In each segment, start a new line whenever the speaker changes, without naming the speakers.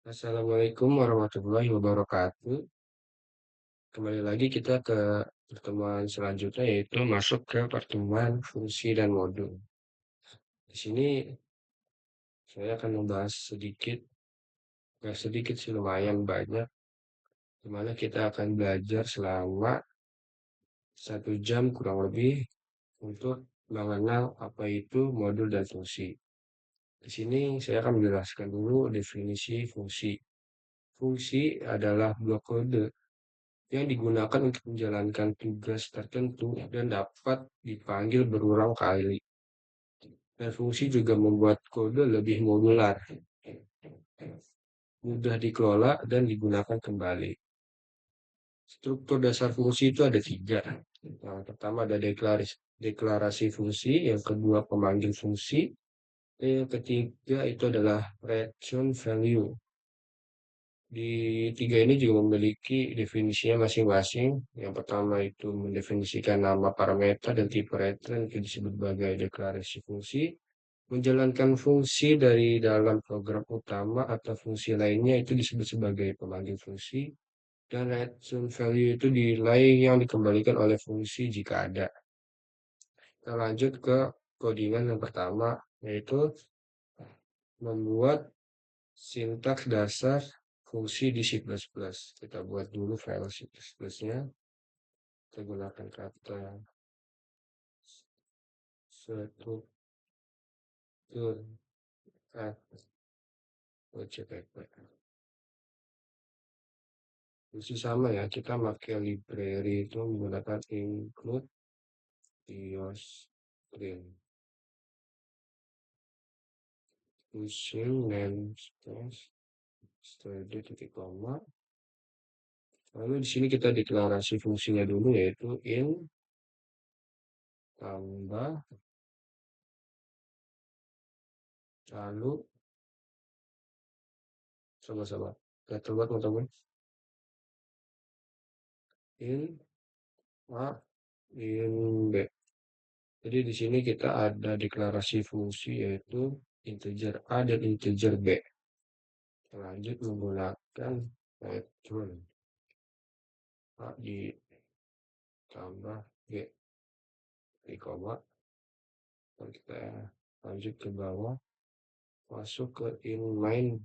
Assalamualaikum warahmatullahi wabarakatuh. Kembali lagi kita ke pertemuan selanjutnya yaitu masuk ke pertemuan fungsi dan modul. Di sini saya akan membahas sedikit, nggak sedikit sih lumayan banyak, di mana kita akan belajar selama 1 jam kurang lebih untuk mengenal apa itu modul dan fungsi. Di sini saya akan menjelaskan dulu definisi fungsi. Fungsi adalah blok kode yang digunakan untuk menjalankan tugas tertentu dan dapat dipanggil berulang kali. Dan fungsi juga membuat kode lebih modular, mudah dikelola, dan digunakan kembali. Struktur dasar fungsi itu ada 3. Yang pertama ada deklarasi fungsi, yang kedua pemanggil fungsi, dan yang ketiga itu adalah return value. Di 3 ini juga memiliki definisinya masing-masing. Yang pertama itu mendefinisikan nama parameter dan tipe return itu disebut sebagai deklarasi fungsi. Menjalankan fungsi dari dalam program utama atau fungsi lainnya itu disebut sebagai pemanggil fungsi. Dan return value itu nilai yang dikembalikan oleh fungsi jika ada. Kita lanjut ke codingan yang pertama, yaitu membuat sintaks dasar fungsi di C++. Kita buat dulu file C++-nya. Kita gunakan kata struktur OCPP. Fungsi sama ya, kita pakai library itu menggunakan include iostream. Using namespace std titik koma. Lalu di sini kita deklarasi fungsinya dulu yaitu in tambah lalu sama-sama. Kita buat teman-teman. In A in B. Jadi di sini kita ada deklarasi fungsi yaitu integer A dan integer B. Lanjut menggunakan return A ditambah B di koma. Dan kita lanjut ke bawah, masuk ke in main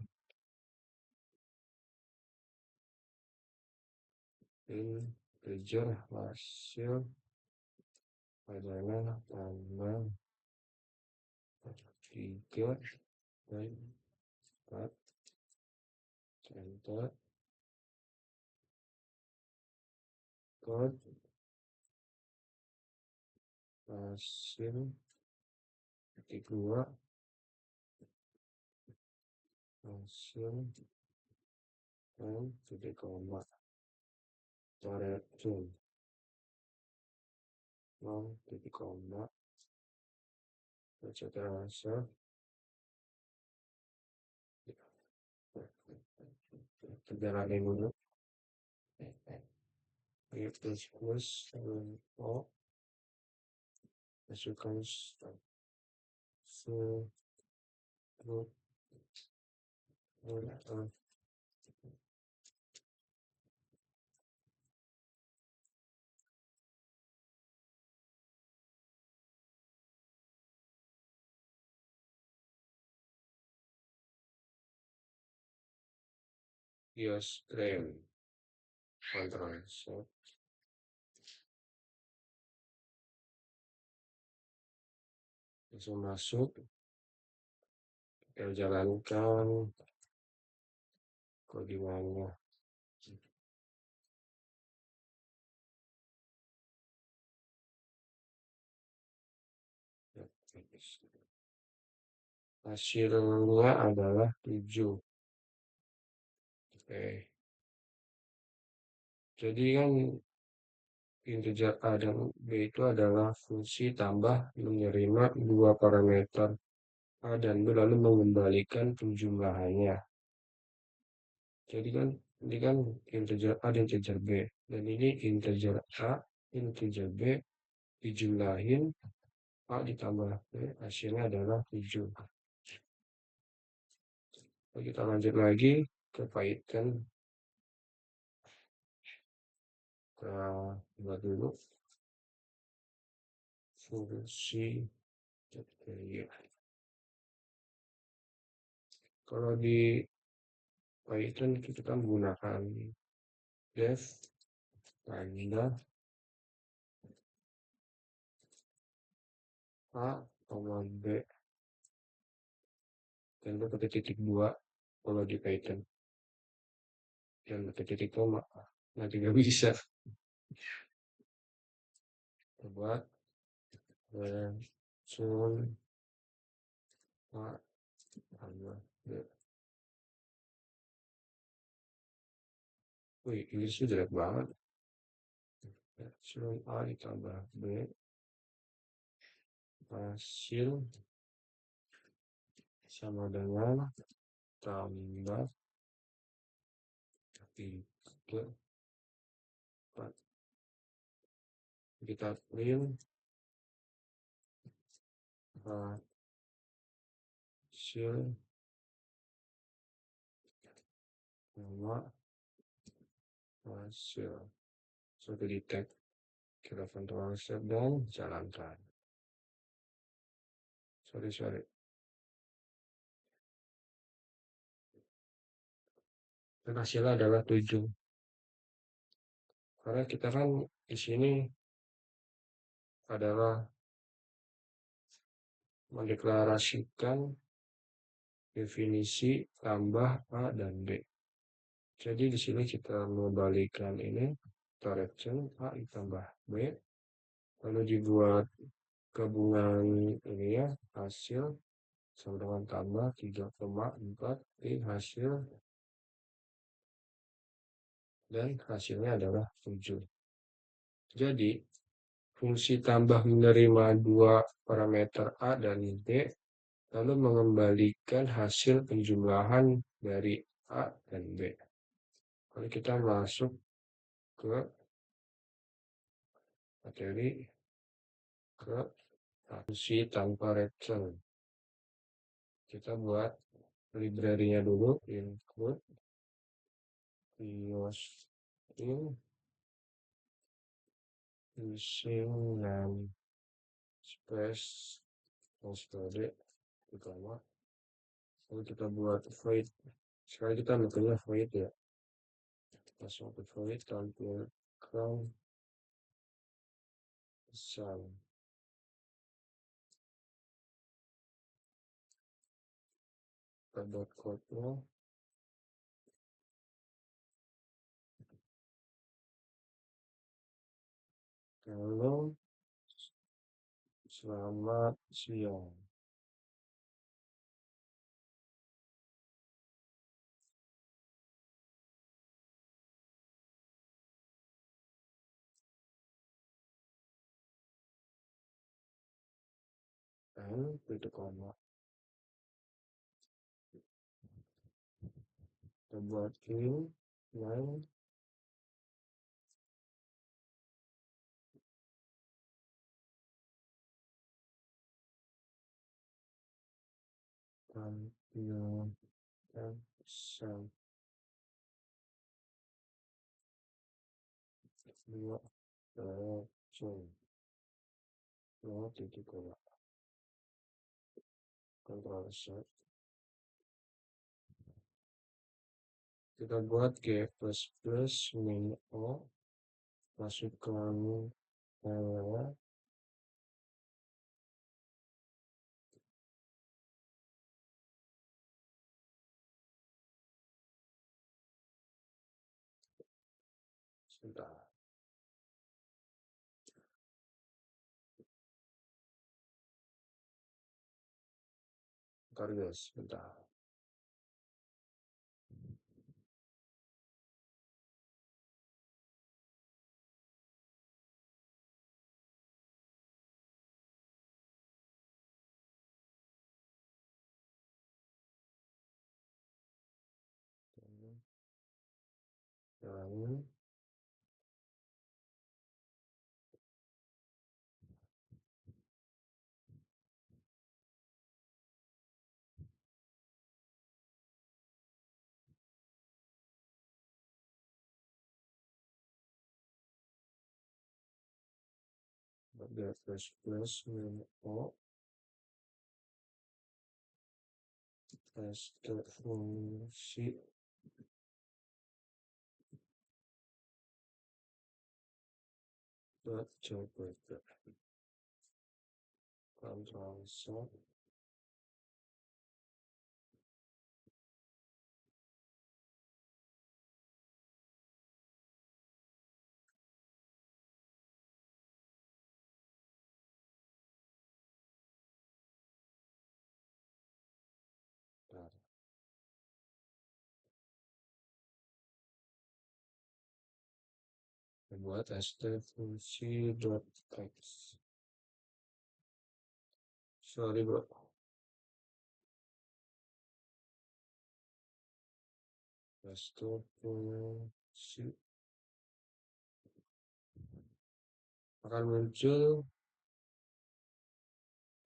integer hasil adalah tanggal 3 dan 4 enter code hasil titik 2 hasil dan titik koma return 0 titik koma etc. Kita jalanin dulu plus plus o masukkan iostream control set langsung masuk, kita jalankan codingannya. Hasilnya adalah 7. Oke. Jadi kan integer A dan B itu adalah fungsi tambah menerima 2 parameter A dan B lalu mengembalikan penjumlahannya. Jadi kan ini kan integer A dan integer B. Dan ini integer A, integer B dijumlahin A ditambah B, hasilnya adalah 7. Kita lanjut lagi. ke Python. Kita buat dulu fungsi. Kalau di Python kita menggunakan def tanda A, B, dan pakai titik 2 kalau di Python. Dan pakai titik koma, nanti nggak bisa. Buat sun A, B. Wih, ini sudah jelek banget. Sun A ditambah B, hasil sama dengan tambah 3, 4. Kita print hasil sama hasil. Sudah di tag, kita Ctrl Shift dan jalankan. Sorry. Dan hasilnya adalah 7. Karena kita kan di sini adalah mendeklarasikan definisi tambah A dan B. Jadi di sini kita membalikan ini, direction A ditambah B, lalu dibuat gabungan ini ya, hasil sama dengan tambah 3,4 di hasil, dan hasilnya adalah 7. Jadi fungsi tambah menerima dua parameter A dan B, lalu mengembalikan hasil penjumlahan dari A dan B. Kalau kita masuk ke materi, ke fungsi tanpa return, kita buat library-nya dulu, include in using name space std utama, lalu kita buat void. Sekarang kita metodenya void ya, langsung ke void, tampilkan pesan. Kita buat code-nya, halo selamat siang. Dan titik koma. Kita buat ini yang tampilkan pesan 2 titik koma. Ctrl Z. Kita buat G++ min O, masukkan sudah. Bentar guys, bentar. Dan ada plus o test fungsi dot jpg Ctrl Z buat test fungsi dot text. Sorry bro, test fungsi akan muncul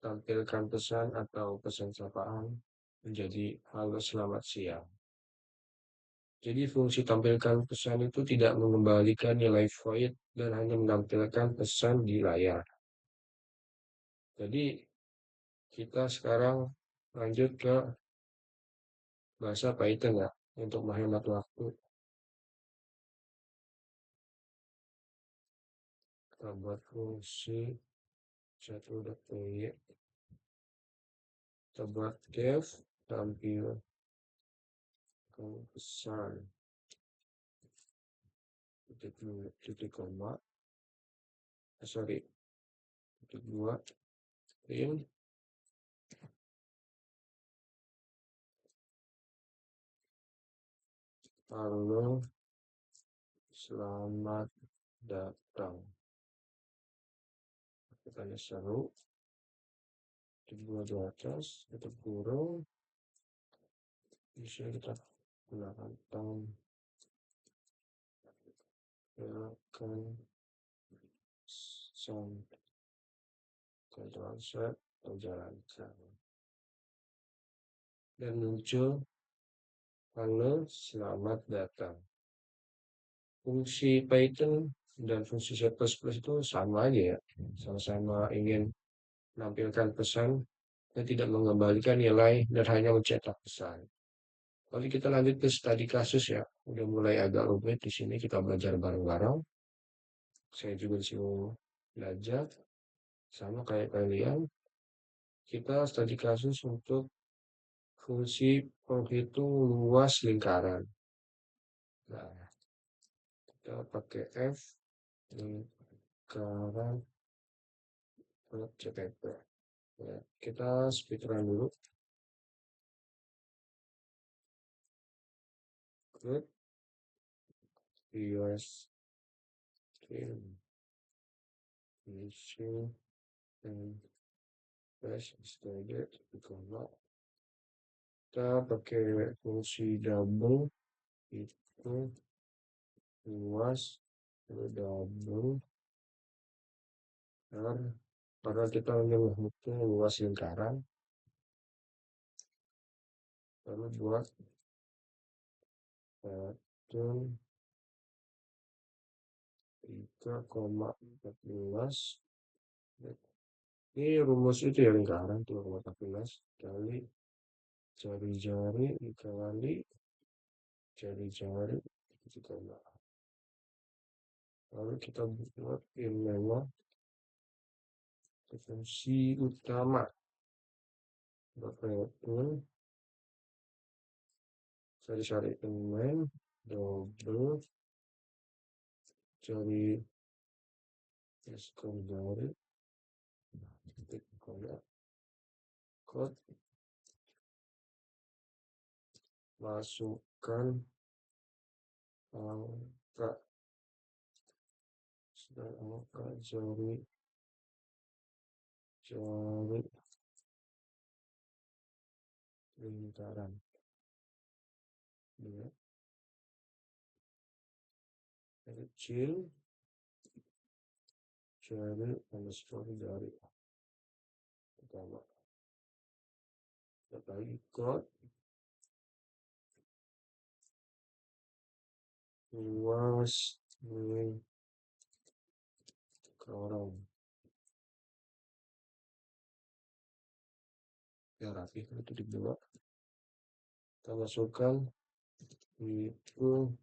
tampilkan pesan atau pesan sapaan menjadi halo selamat siang. Jadi fungsi tampilkan pesan itu tidak mengembalikan nilai void dan hanya menampilkan pesan di layar. Jadi kita sekarang lanjut ke bahasa Python ya untuk menghemat waktu. Kita buat fungsi 1.py. Kita buat def tampilkan pesan titik koma, sorry, titik dua, print halo selamat datang. Kita seru, titik dua di atas, titik kurung, bisa kita gunakan tampilkan sound Ctrl Z atau jalankan dan muncul halo selamat datang. Fungsi Python dan fungsi C++ itu sama aja ya, sama-sama ingin menampilkan pesan dan tidak mengembalikan nilai dan hanya mencetak pesan. Lalu kita lanjut ke studi kasus ya, udah mulai agak rumit di sini, kita belajar bareng-bareng. Saya juga disuruh belajar sama kayak kalian. Kita studi kasus untuk fungsi penghitung luas lingkaran. Nah, kita pakai F lingkaran CPP. Ya, kita speedrun dulu. Good. US issue and flash extended comma. Kita pakai fungsi double itu luas double R karena kita hanya menghitung luas lingkaran, lalu buat satu 3,14. Ini rumus itu ya lingkaran 3,14 kali jari-jari dikali jari-jari juga. Lalu kita buat memang fungsi utama berkaitan cari-cari main double cari sekundari titik code masukkan angka jari lingkaran ya, kecil jari underscore jari pertama kita ikut luas lingkaran ya rapi itu dua, kita masukkan itu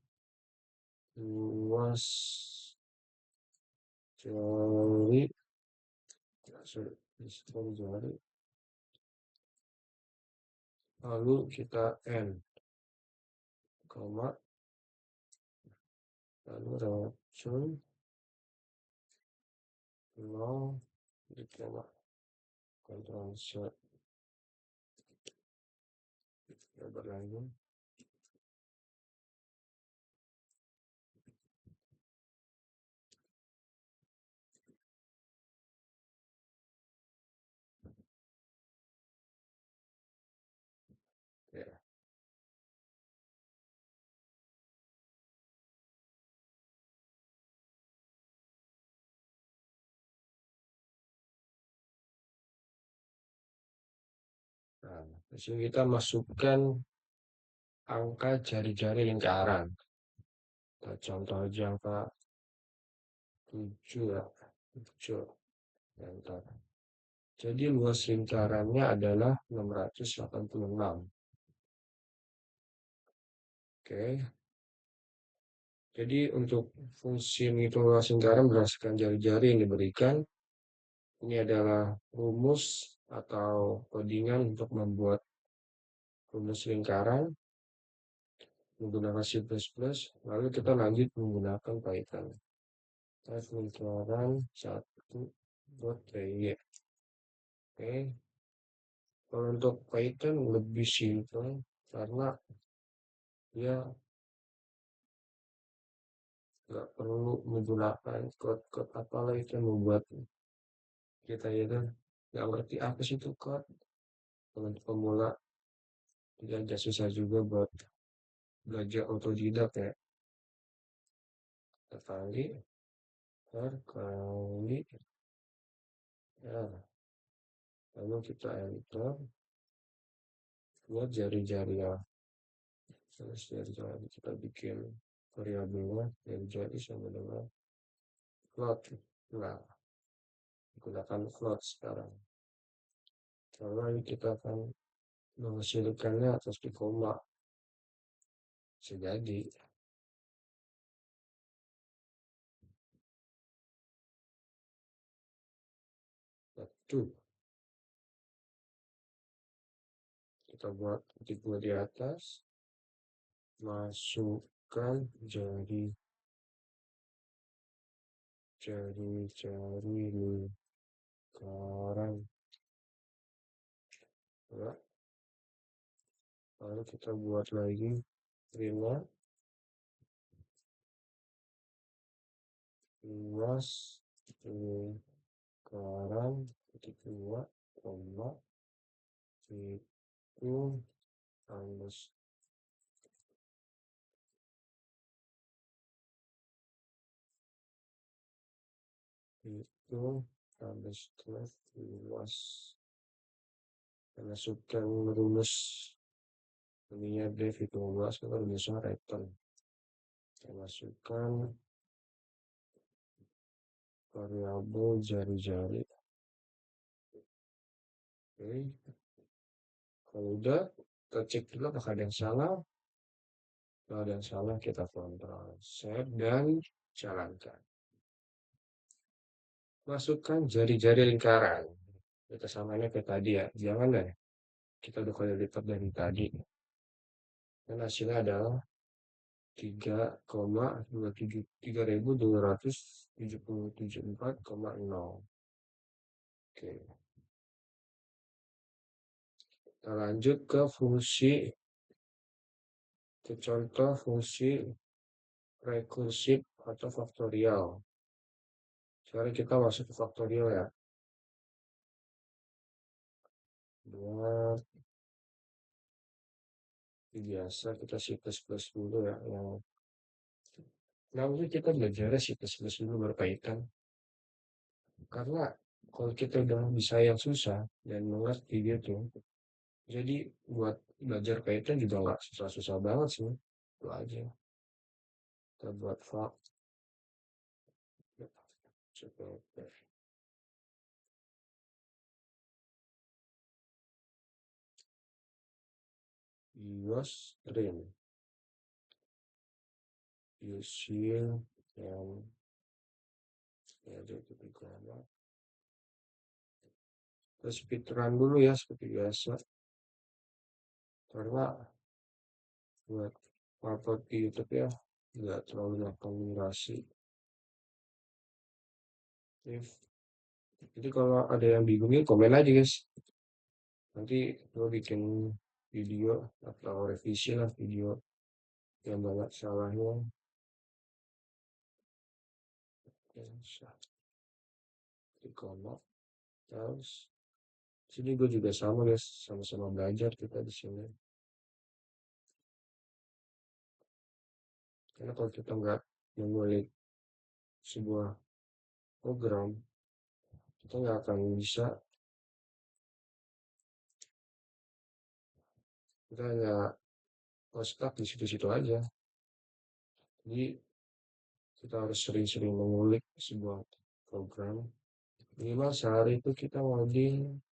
luas jari, jari, lalu kita n, koma, lalu racun 0, di koma, Ctrl C, coba lagi, ya. Nah, di sini kita masukkan angka jari-jari lingkaran. Kita contoh aja angka 7 ya, 7. Enter. Jadi luas lingkarannya adalah 686. Oke. Jadi untuk fungsi menghitung luas lingkaran berdasarkan jari-jari yang diberikan, ini adalah rumus atau codingan untuk membuat rumus lingkaran menggunakan C++, lalu kita lanjut menggunakan Python. Tes lingkaran 1.py. Oke. Kalau untuk Python lebih simple karena dia nggak perlu menggunakan code-code apalah itu yang membuat kita itu nggak ngerti apa sih itu code. Kalau untuk pemula tidak agak susah juga buat belajar otodidak ya. Kali kali ya, lalu kita enter buat jari-jari ya. Terus jari-jari kita bikin variabelnya jari-jari sama dengan float. Nah, gunakan float sekarang. Karena kita akan menghasilkannya atas di koma. Bisa jadi. Satu. Kita buat titik 2 di atas. Masukkan jari lingkaran. Ya. Lalu kita buat lagi prima luas lingkaran titik 2 koma itu tandus itu tandus luas. Masukkan rumus ininya def itu luas kita rumusnya rektan. Kita masukkan variabel jari-jari. Oke. Kalau udah, kita cek dulu apakah ada yang salah. Kalau ada yang salah, kita kontrol save dan jalankan. Masukkan jari-jari lingkaran. Kita samain kayak tadi ya. Jangan deh. Kita udah kali lipat dari tadi. Dan hasilnya adalah 3,274,0. Oke. Kita lanjut ke contoh fungsi rekursif atau faktorial. Sekarang kita masuk ke faktorial ya. Buat biasa kita C++ dulu ya. Nah, kita belajar C++ dulu berkaitan. Karena kalau kita udah bisa yang susah dan mengerti gitu, jadi buat belajar Python juga nggak susah-susah banget sih. Itu aja. Kita buat file. iostream, usil yang ada di kolom. Kita speed run dulu ya seperti biasa karena buat upload di YouTube ya nggak terlalu makan durasi. Jadi kalau ada yang bingungin komen aja guys. Nanti gue bikin video atau revisi lah video yang banyak salahnya. Di kolom. Terus sini gue juga sama guys, sama-sama belajar kita di sini. Karena kalau kita nggak mengulik sebuah program, kita nggak akan bisa, kita hanya stuck di situ-situ aja. Jadi kita harus sering-sering mengulik sebuah program. Minimal sehari itu kita ngoding,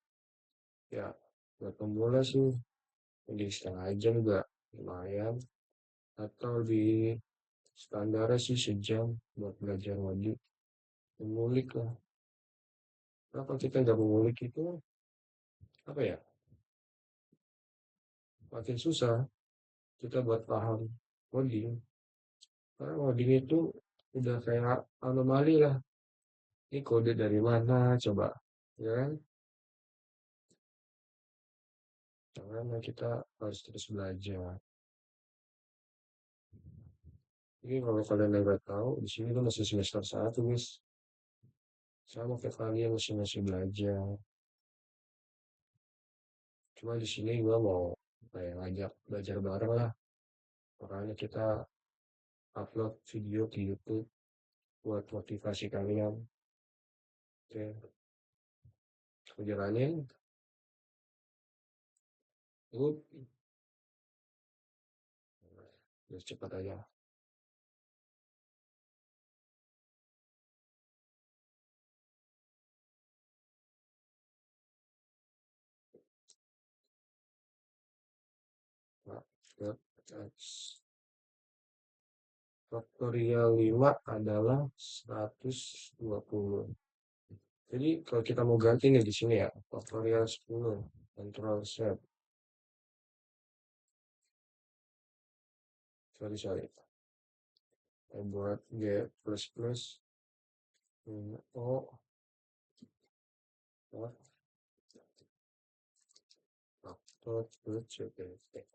ya buat pemula sih, jadi setengah jam juga lumayan. Atau di standarnya sih sejam buat belajar ngoding. Mengulik lah. Kenapa kita nggak mengulik itu, apa ya, makin susah kita buat paham coding. Karena coding itu udah kayak anomali lah. Ini kode dari mana coba, ya kan? Makanya kita harus terus belajar. Ini kalau kalian nggak tahu, di sini kan masih semester 1 guys. Sama kayak kalian masih belajar. Cuma di sini gua mau kayak ngajak belajar bareng lah. Makanya kita upload video di YouTube buat motivasi kalian. Oke, aku jalanin. Good. Biar cepat aja. Nah, faktorial 5 adalah 120. Jadi kalau kita mau ganti nih di sini ya, faktorial 10, control set, sorry, saya buat G plus plus, O, faktor plus CPT,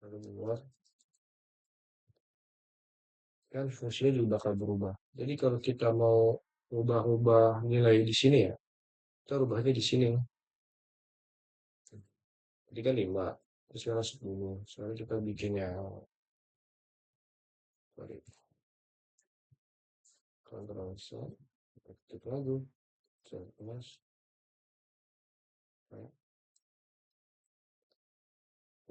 lalu buat, kan fungsinya juga bakal berubah. Jadi kalau kita mau ubah-ubah nilai di sini ya, kita ubahnya di sini. Jadi kan 5, terus sekarang 10. Sekarang kita bikin yang, sorry, Ctrl C, ketik lagi, C plus, ya,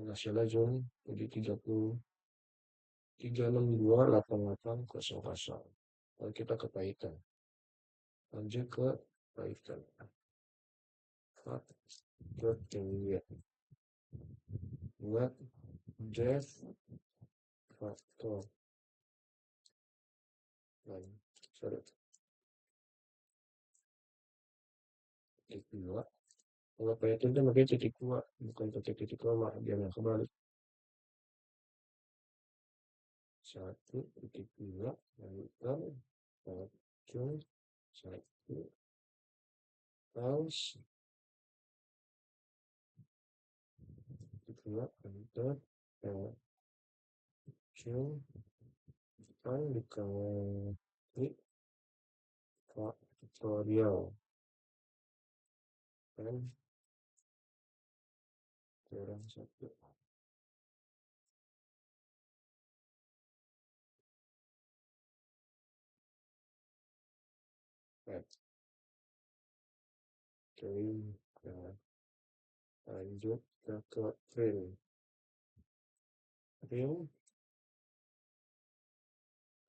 hasilnya Juni, jadi 3628800. Lalu kita ke Python, lanjut ke Python, faktor buat Jeff faktor lain, sorry, titik dua. Kalau Python itu pakai titik dua, bukan pakai titik koma, biar nggak kebalik. 1,2 enter, factor 1 pause, 2 enter, factor kan dikali faktorial kan kurang 1. Oke, lanjut ke print. Print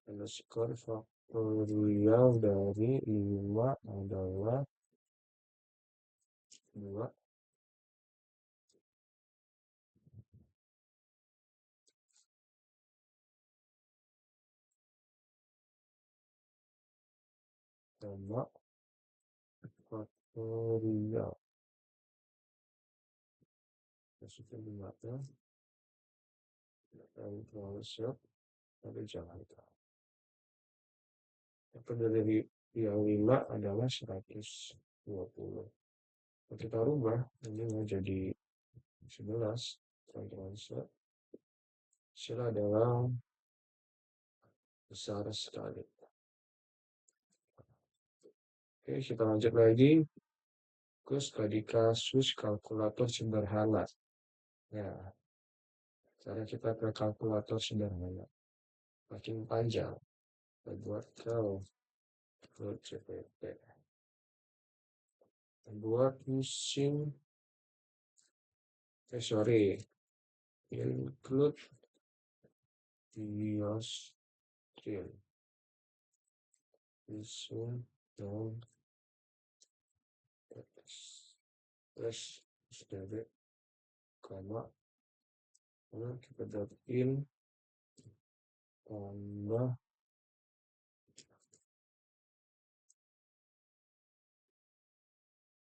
underscore faktorial dari 5 adalah 2 koma faktorial. Masukkan di mata, dan terlalu siap, tapi jangan terlalu. Maka dari yang 5 adalah 120. Kita rubah, ini menjadi 11. Teman-teman, hasil adalah besar sekali. Oke, kita lanjut lagi ke studi kasus kalkulator sederhana. Nah, cara kita ke kalkulator sederhana makin panjang. Kita buat ke CPP. Buat mesin, sorry, include diostrin, mesin dan plus SDB, koma, lalu kita dapetin tambah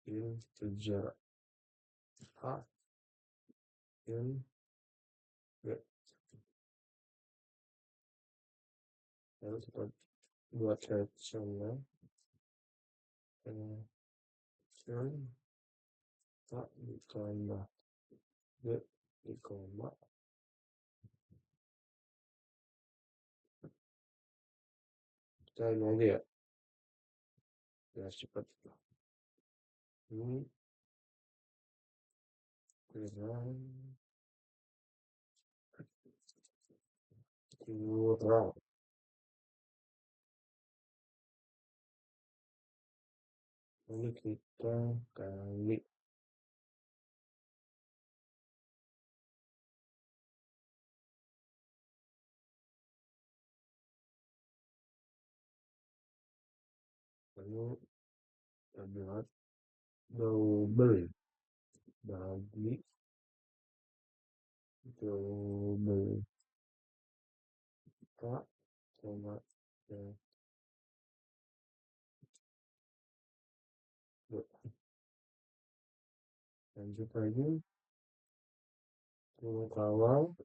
integer A in B. Lalu kita buat reaksinya, dan A ditambah B di koma, kita ini aja ya, biar cepat. Ini kurang ini kita kali lalu adalah double bagi double K koma lanjut lagi kawal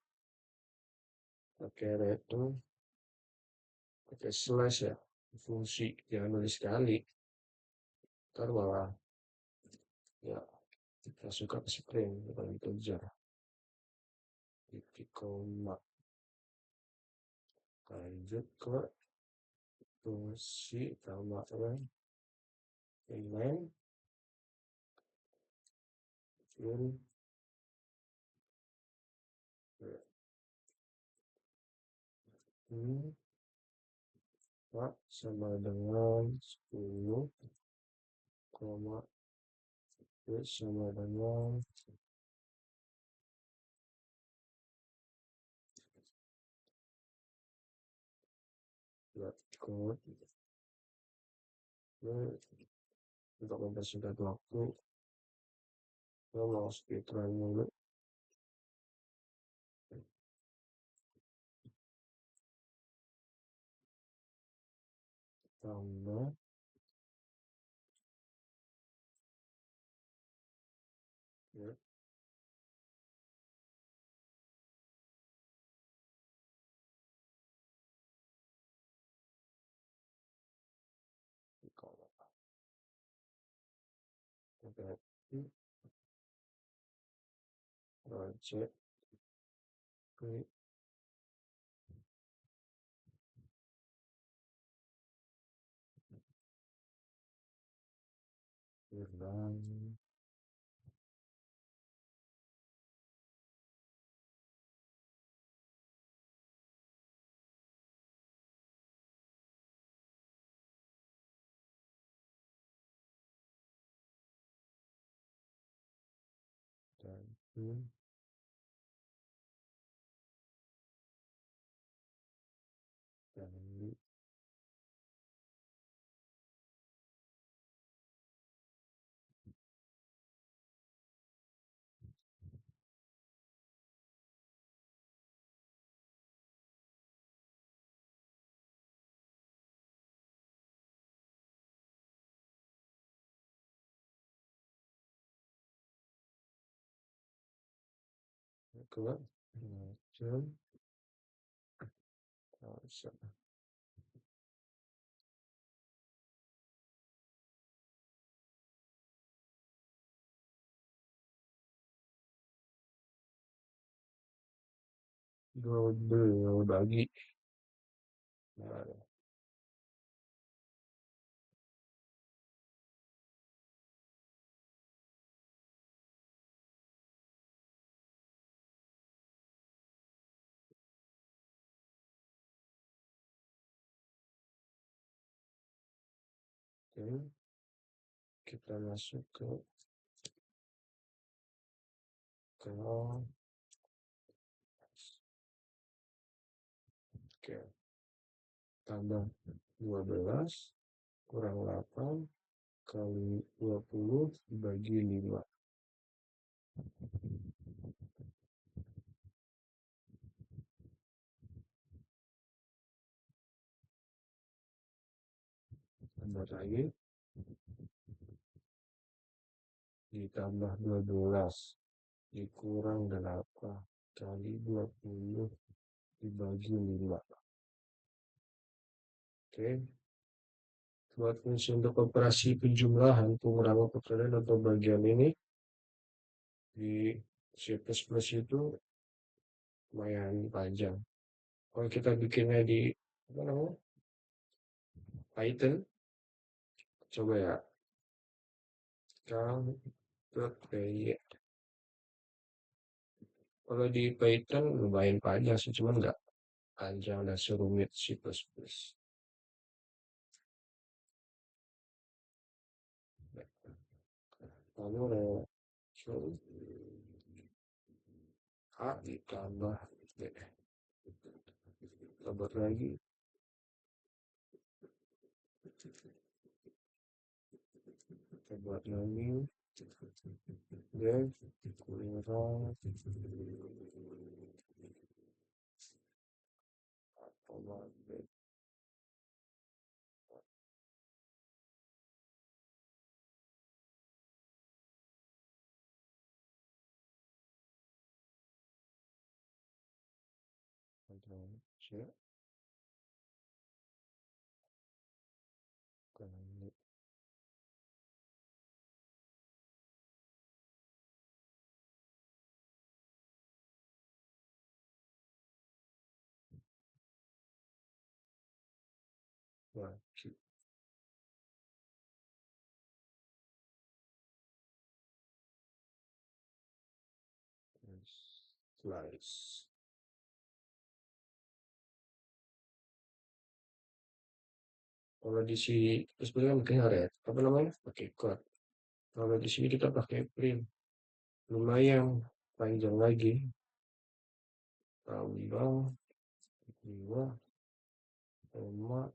pakai retu pakai slash ya, fungsi jangan nulis sekali, ntar malah ya kita suka ke spring bukan dikejar. Titik koma, lanjut ke fungsi tambahnya inline in ini Pak sama dengan 10, koma B sama dengan code untuk mempersingkat waktu. Kita mau speedrun dulu, tambah ya, kalau berarti project klik hilang dan kali ke macam 12 bagi. Nah, oke, kita masuk ke oke, tambah 12 kurang 8 kali 20 dibagi 5. Tambah lagi, ditambah 12 dikurang 8 kali 20 dibagi 5. Oke, buat fungsi untuk operasi penjumlahan, pengurangan perbedaan atau bagian ini di C++ itu lumayan panjang. Kalau kita bikinnya di apa namanya, Python, coba ya, count.py. Kalau di Python lumayan panjang sih, cuman nggak panjang dan serumit C++. Lalu A ditambah B. Tambah lagi buat lagi dan kurang Ctrl C kali wajib slice. Kalau di sini sebenarnya pakai red, apa namanya? Pakai code. Kalau di sini kita pakai print, lumayan panjang lagi. Tambah 2 koma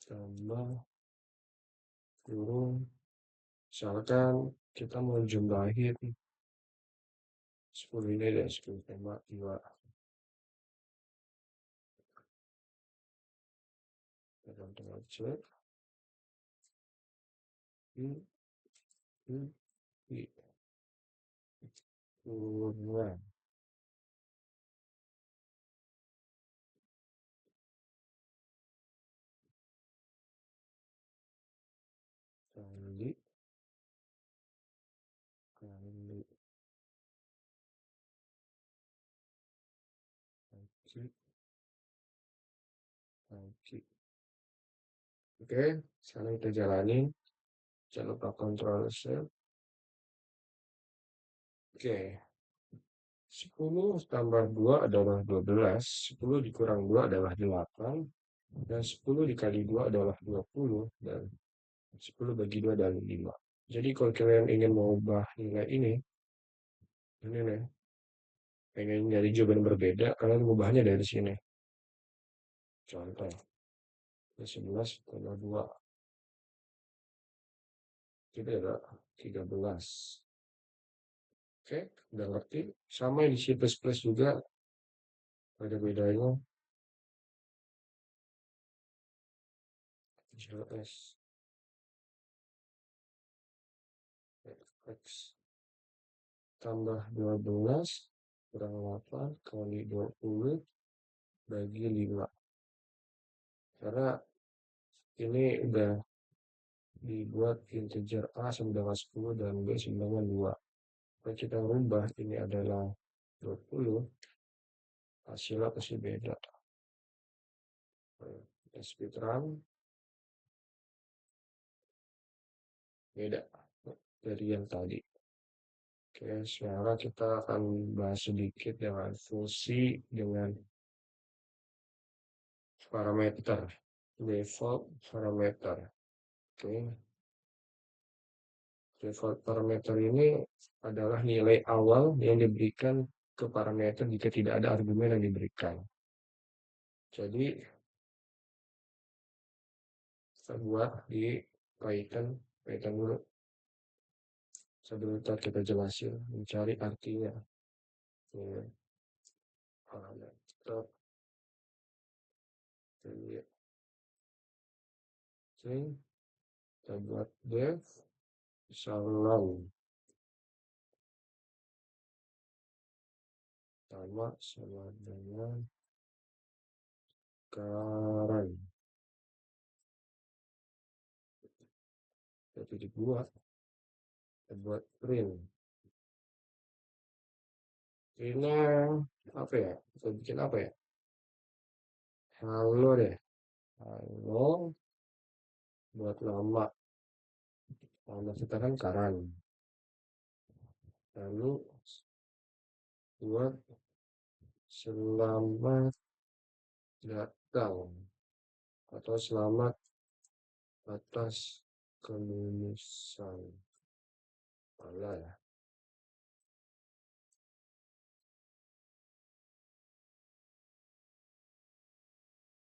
tambah kurung. Misalkan kita mau jumlahin 10 ini dan 10,2. Kita tinggal cek. I, I, I. Kurang kali kali kali kali. Oke, sekarang kita jalanin. Jangan lupa Ctrl C. Oke, 10 tambah 2 adalah 12. 10 dikurang 2 adalah 8. Dan 10 dikali 2 adalah 20. Dan 10 bagi 2 adalah 5. Jadi kalau kalian ingin mengubah nilai ini nih, pengen nyari jawaban berbeda, kalian mengubahnya dari sini. Contoh, 11 tambah 2. Itu adalah 13. Oke, udah ngerti. Sama di C++ juga ada bedanya. JS, X. tambah 12 kurang 8 kali 20 bagi 5. Karena ini udah dibuat integer A sama dengan 10 dan B sama dengan 2. Kalau kita rubah ini adalah 20, hasilnya pasti beda. Speed run beda dari yang tadi. Oke, sekarang kita akan bahas sedikit dengan fungsi dengan parameter, default parameter. Oke, default parameter ini adalah nilai awal yang diberikan ke parameter jika tidak ada argumen yang diberikan. Jadi, kita buat di Python dulu. Sebentar kita jelasin, mencari artinya. Ini parameter. Oke, kita buat def salam sama dengan sekarang. Jadi dibuat, kita buat print. Ini apa ya? Kita bikin apa ya? Halo deh. Halo. Buat nama. Nama kita kan Karan. Lalu buat selamat datang. Atau selamat atas kelulusan. Alah ya.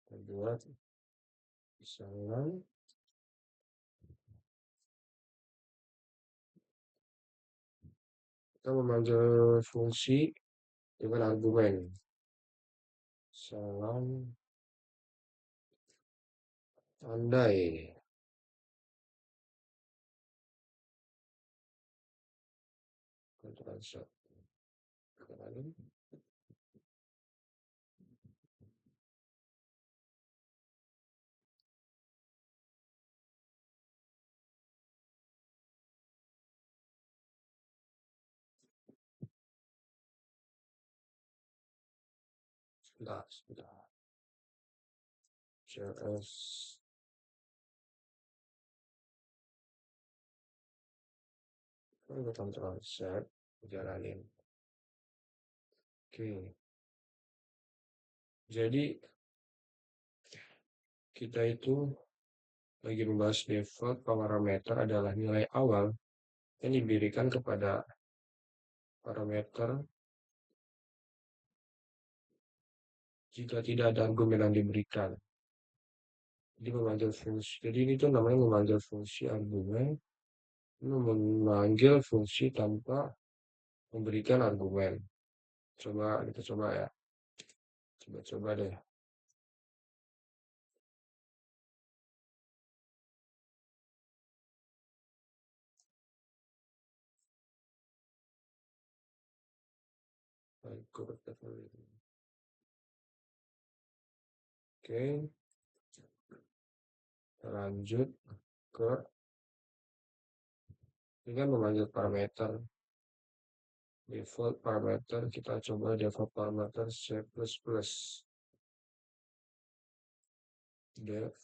Kita buat salam. Kita memanggil fungsi dengan argumen. Salam andai. Ctrl+Z. Sudah. JS. Kita Ctrl+Z. Jalanin. Oke. Jadi kita itu lagi membahas default parameter adalah nilai awal yang diberikan kepada parameter jika tidak ada argumen yang diberikan. Jadi memanggil fungsi. Jadi ini tuh namanya memanggil fungsi argumen, memanggil fungsi tanpa memberikan argumen. Kita coba ya. Coba deh. Oke, lanjut ke dengan memanggil parameter default parameter. Kita coba default parameter C++. Def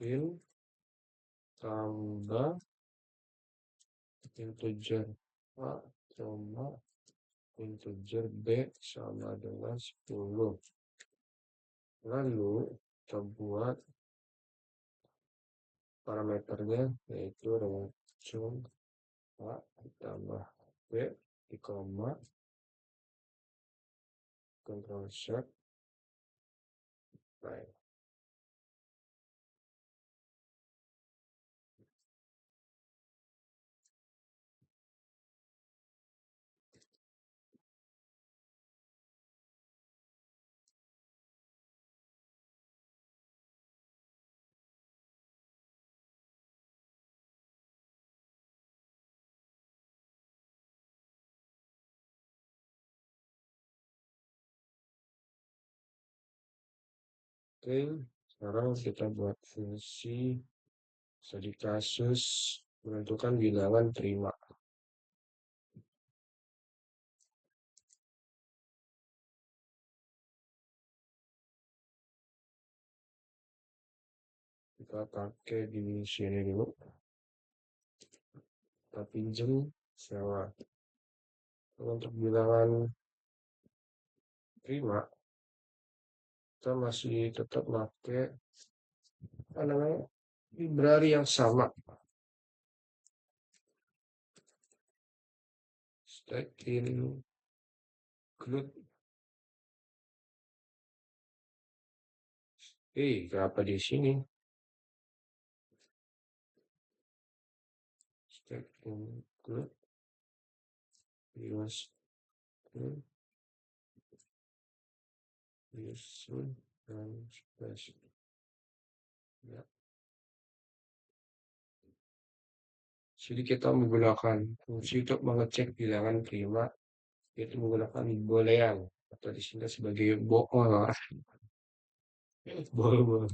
in tambah integer A tambah integer B sama dengan 10. Lalu kita buat parameternya yaitu racun A ditambah B di koma, Ctrl Z. Baik. Oke, sekarang kita buat fungsi studi kasus menentukan bilangan prima. Kita pakai di sini dulu. Kita pinjam sewa. Untuk bilangan prima, kita masih tetap pakai apa namanya library yang sama. Stack include kenapa di sini? Stack include use dan space. Ya. Jadi kita menggunakan fungsi untuk mengecek bilangan prima, yaitu menggunakan boolean atau disingkat sebagai bool. Bool.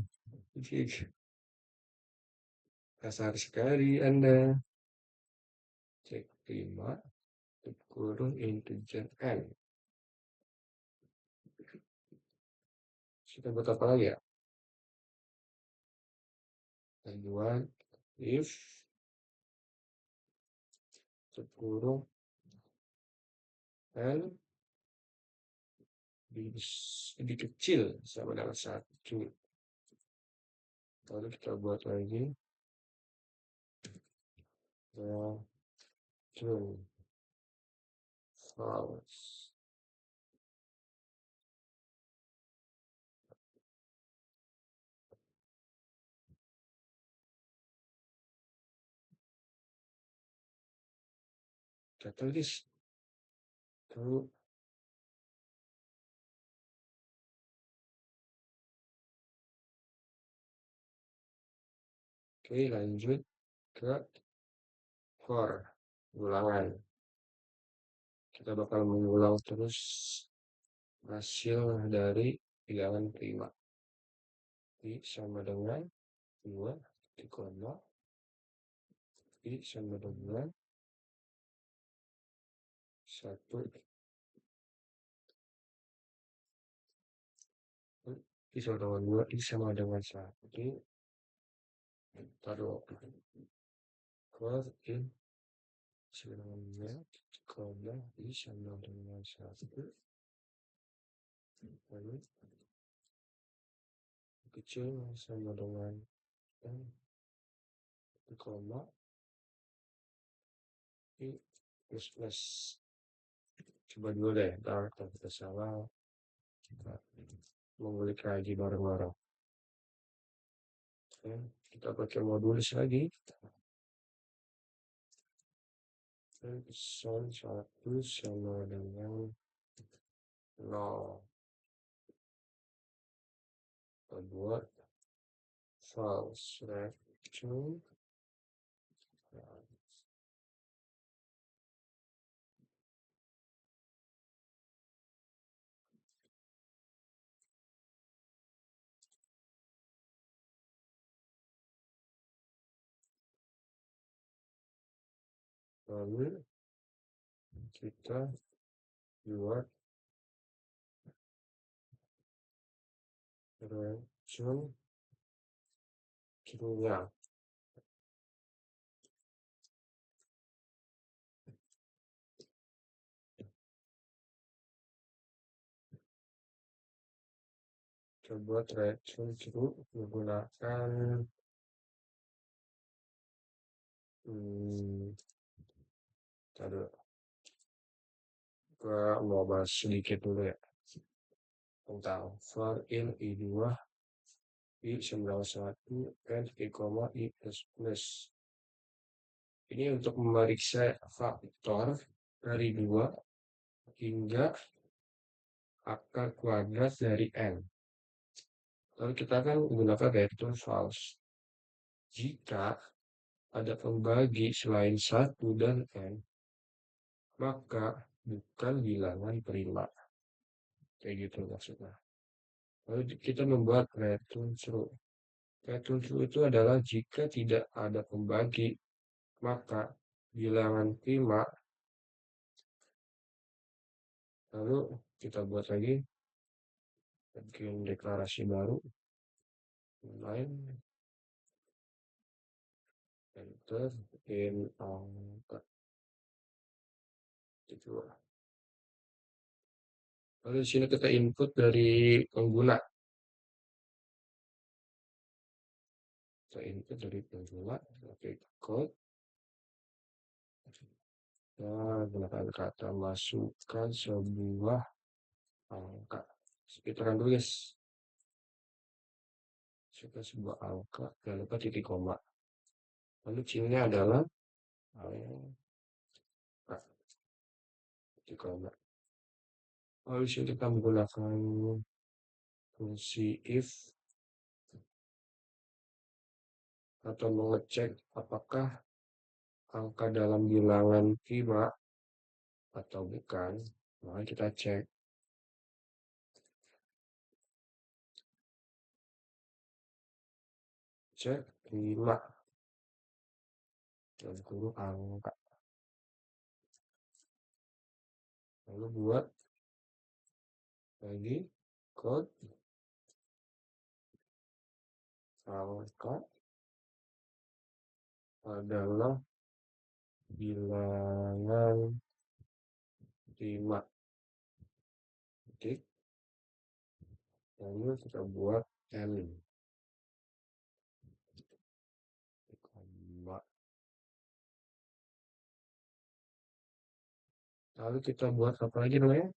Kasar sekali Anda. Cek prima kurung integer n. Kita buat apa lagi ya? Kedua, if kurung n lebih kecil sama dengan 1. Lalu kita buat lagi true false. Kita tulis true. Oke, lanjut ke for ulangan. Kita bakal mengulang terus hasil dari bilangan prima. I sama dengan 2 dikoma. I sama dengan 1. I sama dengan 2. I sama dengan 1. Taruh for in sama dengan dikoma. I sama dengan 1. Lalu kecil sama dengan n dikoma. I plus. Coba dulu deh, ntar kalau kita salah kita mengulik lagi bareng-bareng. Oke, kita pakai modulis lagi. Son 1 sama dengan 0. Kita buat false return. Lalu kita buat return true-nya. Kita buat return true menggunakan mau bahas sedikit dulu ya tentang for in i2 i91 and i, i plus. Ini untuk memeriksa faktor dari 2 hingga akar kuadrat dari n. Lalu kita akan menggunakan return false. Jika ada pembagi selain 1 dan n, maka bukan bilangan prima. Kayak gitu maksudnya. Lalu kita membuat return true. Return true itu adalah jika tidak ada pembagi, maka bilangan prima. Lalu kita buat lagi bikin deklarasi baru, line, enter, in angka. Gitu. Lalu di sini kita input dari pengguna. Kita input dari pengguna, oke, code. Kita gunakan kata masukkan sebuah angka. Kita akan tulis masukkan sebuah angka, jangan lupa titik koma. Lalu ciri-nya adalah angka, titik koma. Lalu di sini kita menggunakan fungsi if atau mengecek apakah angka dalam bilangan prima atau bukan. Maka kita cek prima dalam kurung angka. Lalu buat lagi code angka adalah bilangan prima. Oke. Lalu kita buat n. Lalu kita buat apa lagi namanya?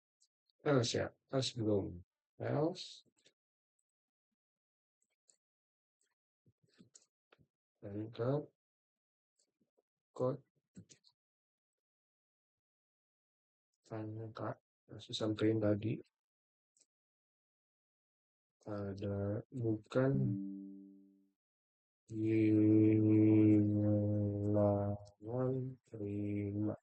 Else ya, else belum. Else, enter, code, angka, masih sampaikan tadi, ada bukan bilangan prima.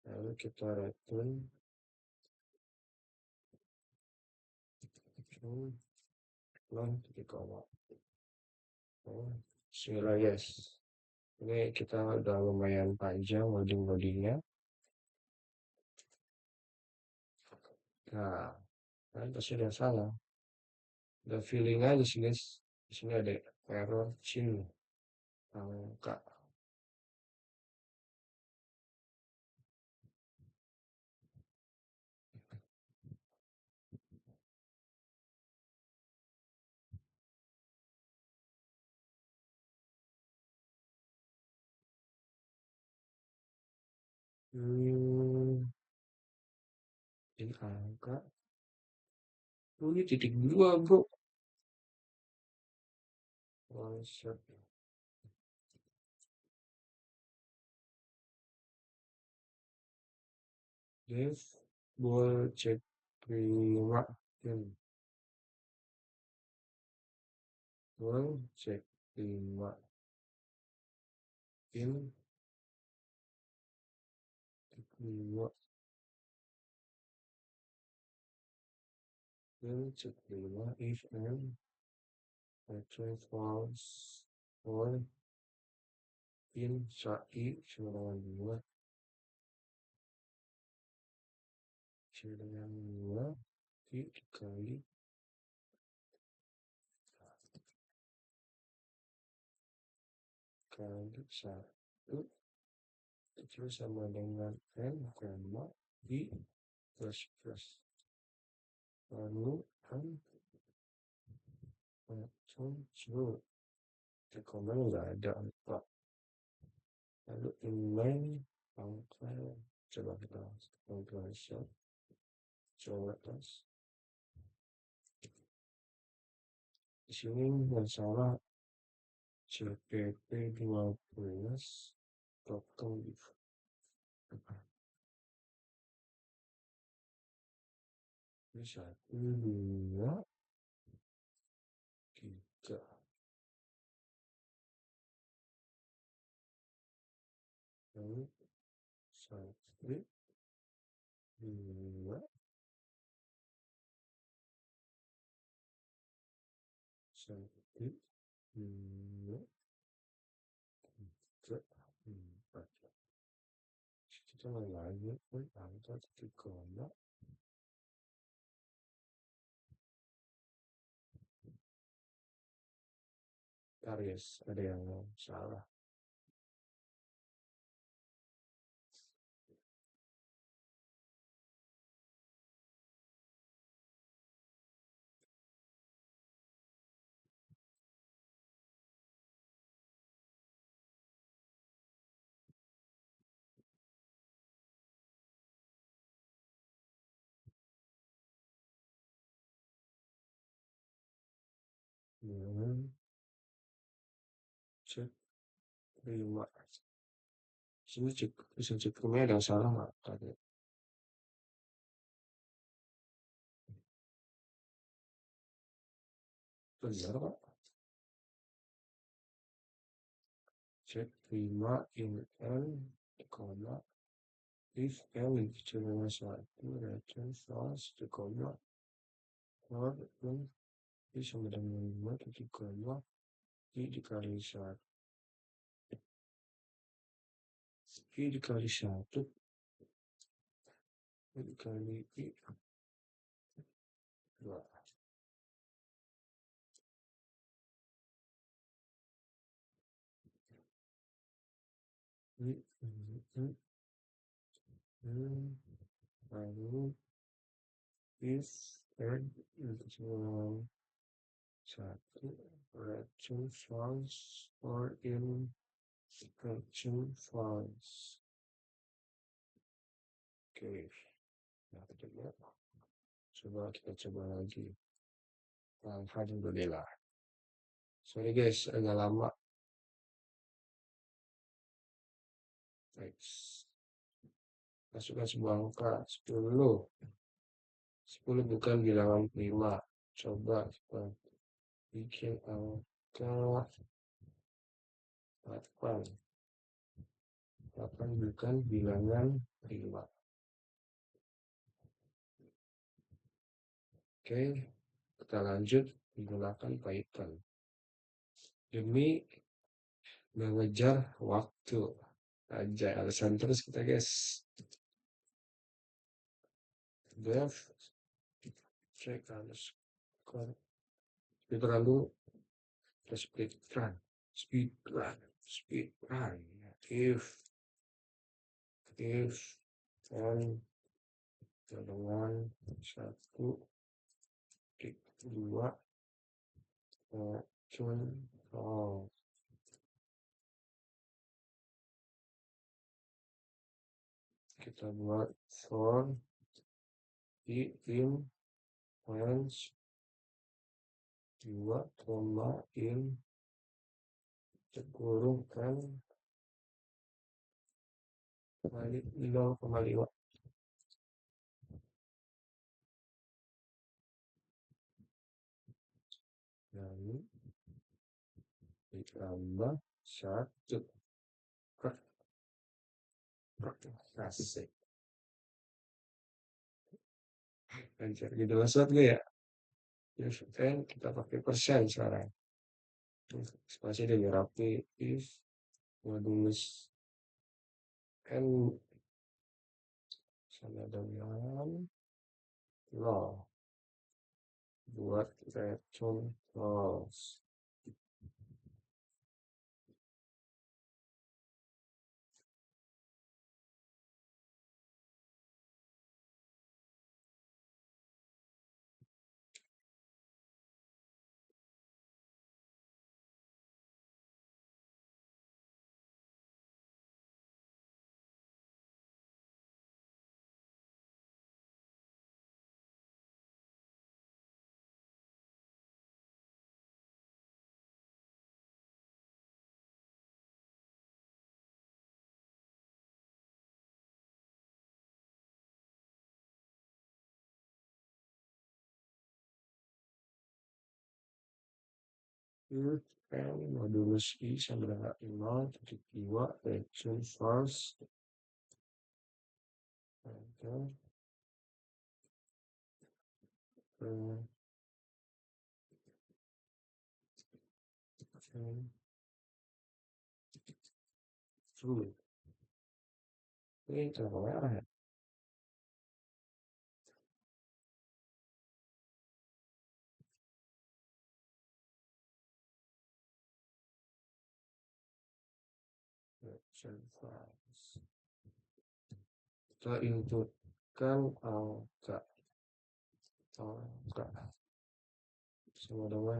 Lalu kita return titik koma. Bismillah, yes. Ini kita udah lumayan panjang loading-loadingnya. Nah, kan pasti ada salah. Ada feeling aja sih guys. Di sini ada error chin angka. Ini angka. Oh, ini titik dua bro. Konsep. Dev boleh cek prima. Boleh cek prima. In prima. In cek prima. If and return false or in syai dengan dua. Dengan dua dikali kali satu itu sama dengan n koma di plus plus. Lalu n true. Koma nggak ada apa. Lalu inline angka, coba kita calculation, coba tes. Di sini masalah CPP 12 total ini 1, 2, 3. Lalu 1, 1, 2, 3, 4. Kita lagi angka titik koma. Aries, ada yang salah. Cek 5. Sini cek, bisa cek ini ada yang salah nggak tadi? Benar Pak. Cek 5 in N, koma, if N kecil dengan 1, return false, koma, or in I sama dengan 5, titik koma, I dikali 1, I dikali 1, I dikali I, 2. Lalu if N kecil dengan 1, return false, or in return false. Oke, nah kita coba lagi. Alhamdulillah. Sorry guys, agak lama. Next. Masukkan sebuah angka 10. 10 bukan bilangan prima. Coba kita bikin angka 8. 8 bukan bilangan prima. Oke, kita lanjut menggunakan Python. Demi mengejar waktu. Aja alasan terus kita guys. Def check underscore speed run dulu. Kita speed run. If n dengan 1, 2, contoh. Kita buat for I in range 2, in kurung kan kali 0,5. Lalu ditambah 1. Asik. Lancar gitu maksud gue ya. If n kita pakai persen sekarang. Spasi dia rapi. If modulus n sama dengan 0 buat return false. If n modulus I sama dengan 0,2 return false. Hmm, Fluid. Ini kenapa merah ya? Observasi. Kita inputkan angka sama dengan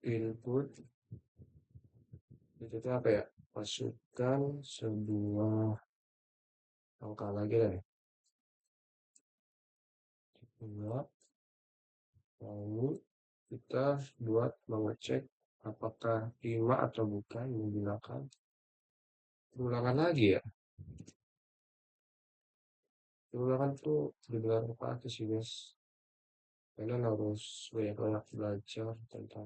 input itu tuh apa ya? Masukkan sebuah angka lagi deh. Dua, lalu kita buat mengecek apakah 5 atau bukan menggunakan ulangan lagi ya. Ulangan tuh benar apa sih guys? Kalian harus banyak-banyak belajar tentang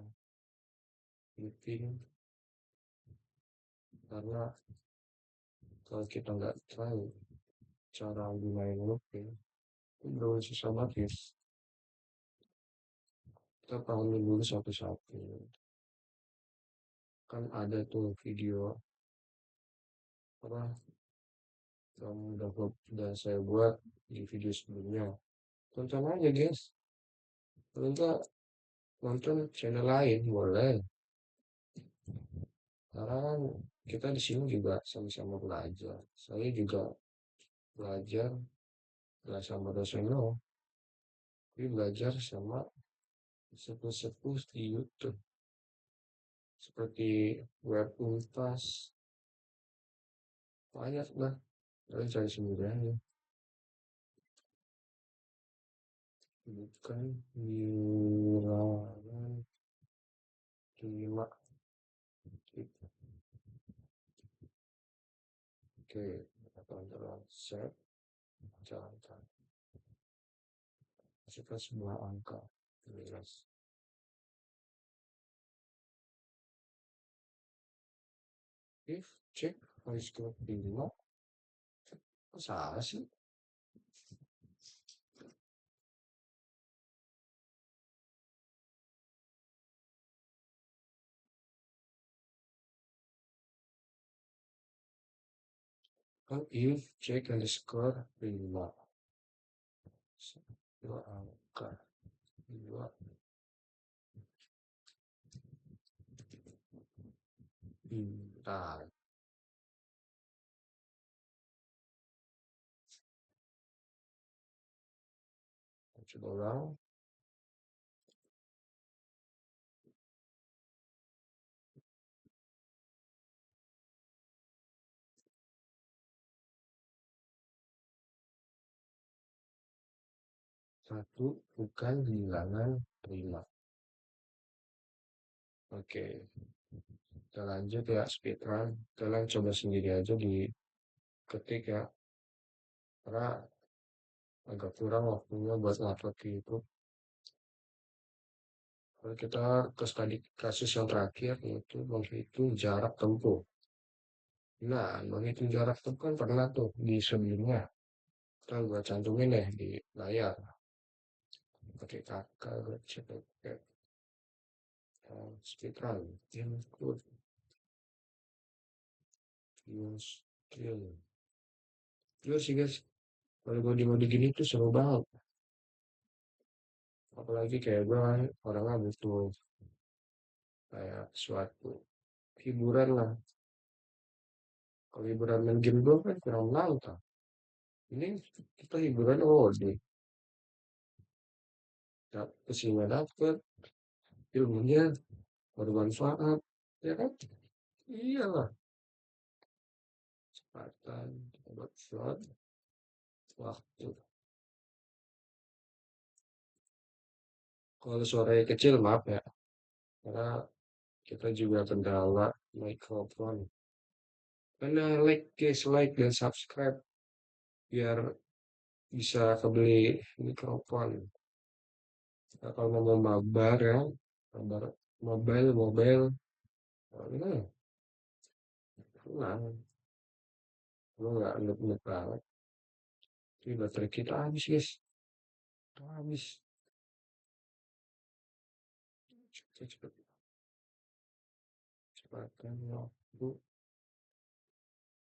meeting karena kalau kita nggak tahu cara gunain looping itu benar susah banget guys. Kita pahami dulu satu-satu. Kan ada tuh video apa yang udah saya buat di video sebelumnya. Tonton aja guys. Kalau enggak nonton channel lain boleh. Karena kan kita di sini juga sama-sama belajar. Saya juga belajar nggak sama dosen loh, tapi belajar sama sepuh-sepuh di YouTube seperti web unpas banyak lah. Kalian cari sendiri aja. Bukan wilangan 5. Oke, teman-teman set jalankan. Masukkan semua angka. Jelas. If cek harus ke 5. Kok salah sih? Kan if cek underscore 5. Dua angka. Dua. Nah, coba ulang. Satu bukan bilangan prima. Oke, kita lanjut ya speedrun. Kalian coba sendiri aja diketik ya. Karena agak kurang waktunya buat ngupload ke YouTube. Kalau kita ke studi kasus yang terakhir yaitu menghitung jarak tempuh. Nah, menghitung jarak tempuh kan pernah tuh di sebelumnya. Kita gua cantumin deh di layar. Pakai kakak, gue cek pakai speedrun. Input, use, skill. Terus sih guys, kalau mode-mode gini tuh seru banget. Apalagi kayak gue kan orangnya butuh kayak suatu hiburan lah. Kalau hiburan main game doang kan kurang menantang. Ini kita hiburan di kesini dapet, ilmunya bermanfaat, ya kan? Iyalah, kesempatan, buat shot, waktu. Kalau suaranya kecil maaf ya, karena kita juga kendala mikrofon. Karena like guys, like dan subscribe biar bisa kebeli mikrofon. Nah, kalau mau mabar ya, mabar mobile, nah, tenang, lu nggak nut banget. Ini baterai kita habis guys, habis. Cepet, cepatkan waktu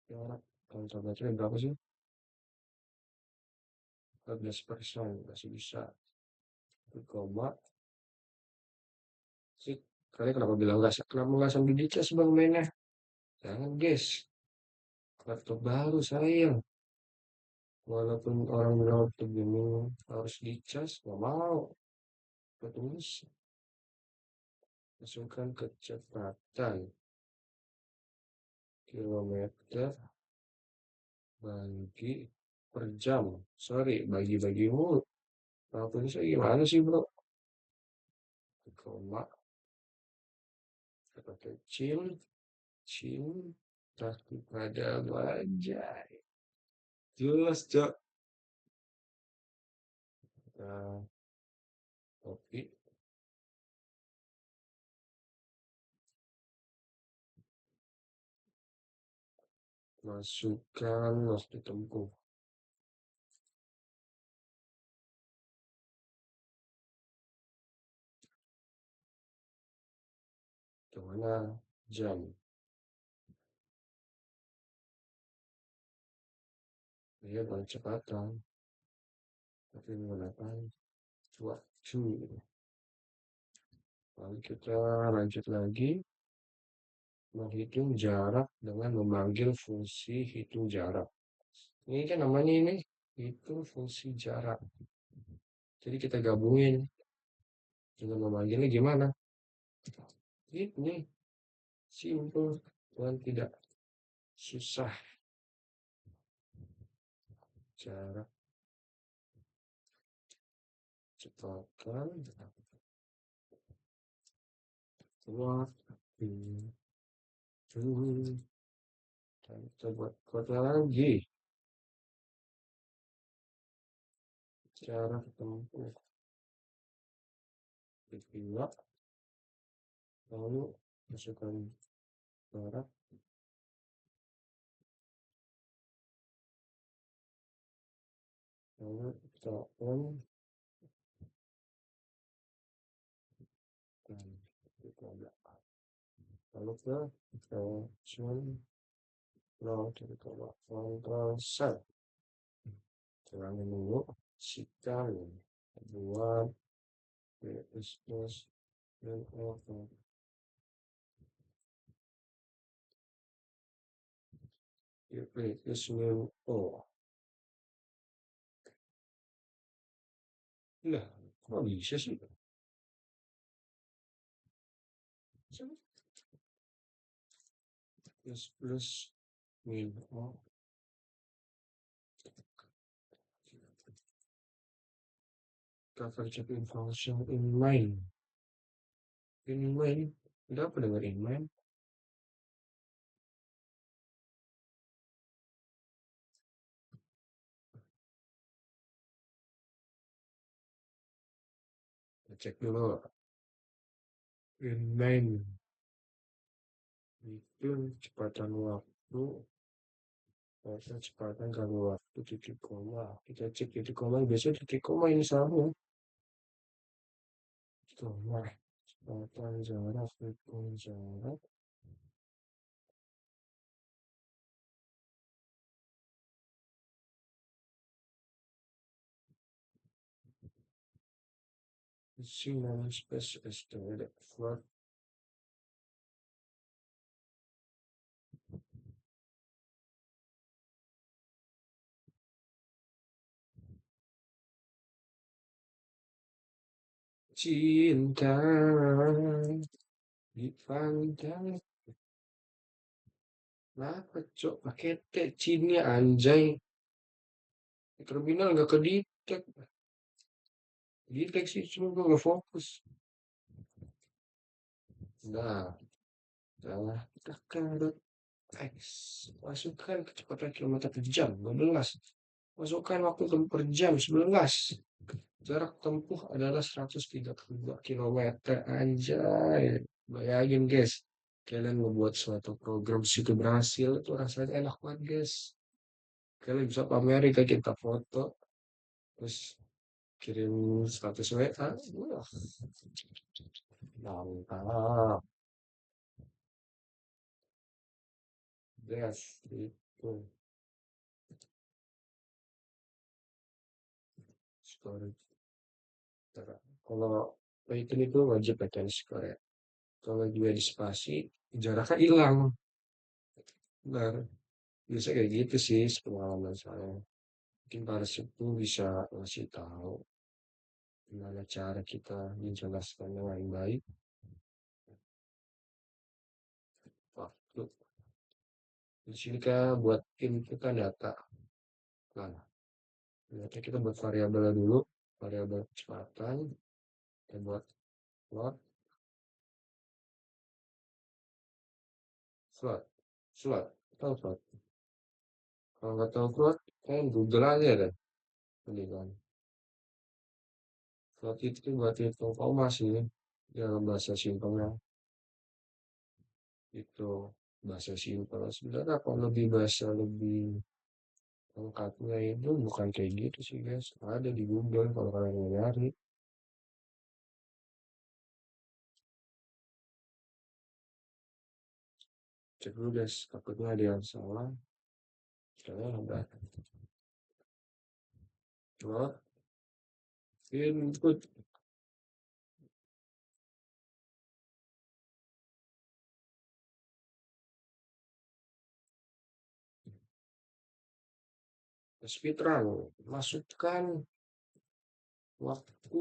jarak. Kalau baterai berapa sih? 14%, masih bisa. 1, sih. Kalian kenapa bilang gas? Kenapa nggak sambil dicas bang mainnya? Jangan guys. Laptop baru sayang. Walaupun orang bilang laptop ini harus dicas, nggak mau. Terus masukkan kecepatan kilometer bagi per jam. Sorry, bagi-bagi mulu. Kalau bisa gimana sih bro? Koma, kata kecil, cium, takut pada wajah. Jelas, Cok. Nah, kopi, masukkan waktu tempuh. Kemana? Jam. Dia percepatan. Tapi menggunakan waktu. Lalu kita lanjut lagi. Menghitung jarak dengan memanggil fungsi hitung jarak. Ini kan namanya ini hitung fungsi jarak. Jadi kita gabungin dengan memanggilnya gimana? Ini simple dan tidak susah. Jarak cepatkan waktu. Dan kita buat kota lagi. Jarak tempuh. Kedua, lalu masukkan jarak. Lalu kita on. Dan kita lalu ke function. Lalu kita kontrol set. Ulangi dulu. Sekian. Buat plus dan over. Plus min O. Lah, kok bisa sih? Plus min O. Cover checking function in main. In main. Udah apa dengan in main? Kita cek dulu. In main. Itu kecepatan waktu. Kecepatan kalau waktu titik koma. Kita cek titik koma. Biasanya titik koma ini sama. Koma. Kecepatan jarak. Hitung jarak. Signal space estimated for cinta di pantai. Kenapa cok pakai T Cina anjay. Terminal nggak kedetek. Detek sih cuma gue nggak fokus. Nah, salah tekan X. Masukkan kecepatan kilometer per jam 12. Masukkan waktu tempuh per jam 11. Jarak tempuh adalah 132 kilometer. Anjay. Bayangin guys. Kalian membuat suatu program situ berhasil. Itu rasanya enak banget guys. Kalian bisa pamerin ke kita foto. Terus kirim status WA. Wah, Mantap. Yes, itu. Storage. Kalau Python itu wajib bacain skor ya. Kalau dia di spasi, jaraknya hilang. Benar. Biasa kayak gitu sih pengalaman saya. Mungkin Pak itu bisa ngasih tahu gimana cara kita menjelaskan dengan baik waktu. Di sini kan buat input kan data. Nah, ternyata kita buat variabel dulu, variabel kecepatan, kita buat float, float, float, tahu float. Kalau nggak tahu float, kan Google aja deh. Ini kan. Float itu buat hitung koma sih, dalam bahasa simpelnya. Itu bahasa simpel. Sebenarnya kalau lebih bahasa lebih lengkapnya itu bukan kayak gitu sih guys. Ada di Google kalau kalian mau nyari. Cek dulu guys, takutnya ada yang salah. Saya ada float, input, speedrun. Masukkan waktu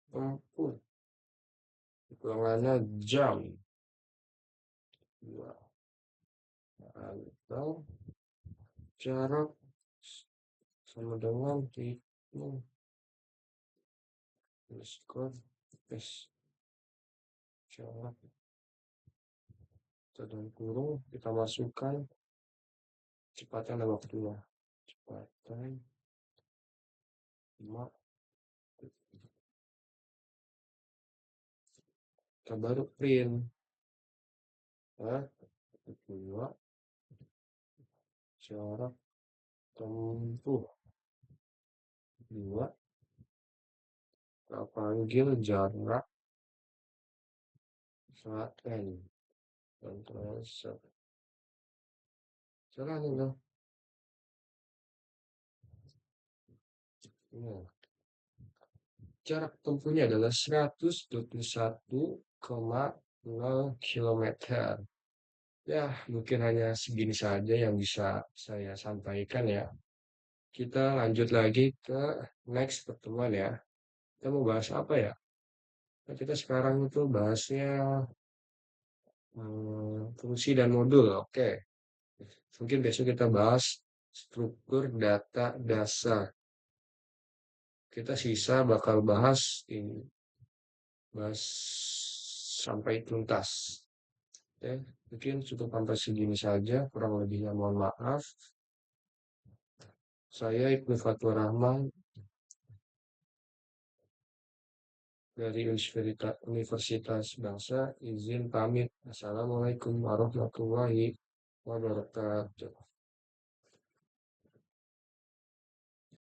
tempuh. Hitungannya jam. Dua. Atau jarak sama dengan hitung skor S jarak dan kurung kita masukkan kecepatan dan waktunya. Kecepatan 5. Kita baru print ya. Kedua jarak tempuh. Dua kita panggil jarak saat N. Control set. Jalan itu. Nah, jarak tempuhnya adalah 121,0 kilometer. Ya, mungkin hanya segini saja yang bisa saya sampaikan ya. Kita lanjut lagi ke next pertemuan ya. Kita mau bahas apa ya? Nah, kita sekarang itu bahasnya fungsi dan modul. Oke, mungkin besok kita bahas struktur data dasar. Kita sisa bakal bahas ini, bahas sampai tuntas. Oke, mungkin cukup sampai segini saja. Kurang lebihnya mohon maaf. Saya Ibnu Fatur Rahman dari Universitas Bangsa izin pamit. Assalamualaikum warahmatullahi wabarakatuh.